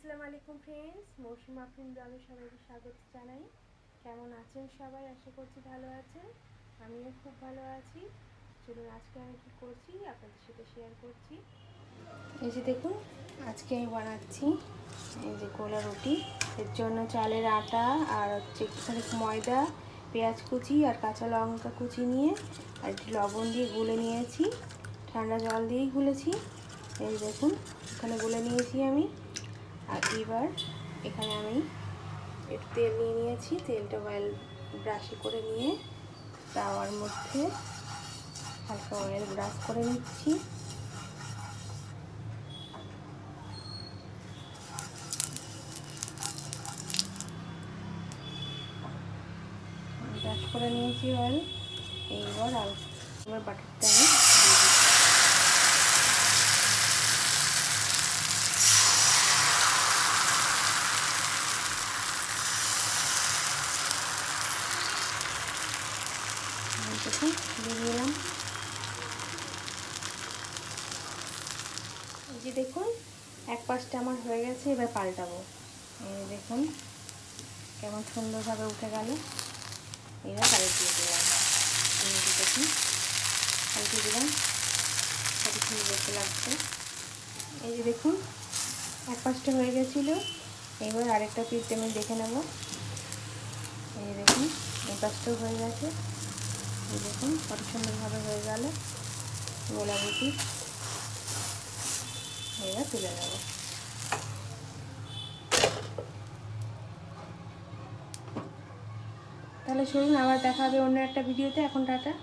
আসসালামু আলাইকুম ফ্রেন্ডস, মৌসুম আফরিন ব্লগে সবাইকে স্বাগত জানাই। কেমন আছেন সবাই? আশা করছি ভালো আছেন। আমিও খুব ভালো আছি। চলুন আজকে আমি কি করছি আপনাদের সাথে শেয়ার করছি। এই যে দেখুন, আজকে আমি বানাচ্ছি এই যে গোলা রুটি। এর জন্য চালের আটা আর হচ্ছে একটুখানি ময়দা, পেঁয়াজ কুচি আর কাঁচা লঙ্কা কুচি নিয়ে আর একটু লবণ দিয়ে গুলে নিয়েছি। ঠান্ডা জল দিয়েই গুলেছি। এই দেখুন, এখানে গুলে নিয়েছি আমি। আর এবার এখানে আমি একটু তেল নিয়ে নিয়েছি। তেলটা অয়েল ব্রাশে করে নিয়ে তাওয়ার মধ্যে হালকা অয়েল ব্রাশ করে নিচ্ছি। ব্রাশ করে নিয়েছি অয়েল। এইবার বাটারটা আমি দিয়ে দিচ্ছি। দেখুন দিয়ে দিলাম। এই যে দেখুন, এক পাশটা আমার হয়ে গেছে, এবার পাল্টাবো। এই দেখুন কেমন সুন্দরভাবে উঠে গেল। এবার পাল্টিয়ে দিলাম। দেখুন পাল্টিয়ে দিলাম, কত সুন্দর দেখতে লাগছে। এই যে দেখুন, এক পাশটা হয়ে গেছিলো। এবার আরেকটা পিঠ আমি দেখে নেব। এই দেখুন, এই পাশটাও হয়ে গেছে। এই দেখুন কত সুন্দরভাবে হয়ে গেল গোলা রুটি। এবার তুলে নেব। তাহলে চলুন আবার দেখা হবে অন্য একটা ভিডিওতে। এখন টাটা।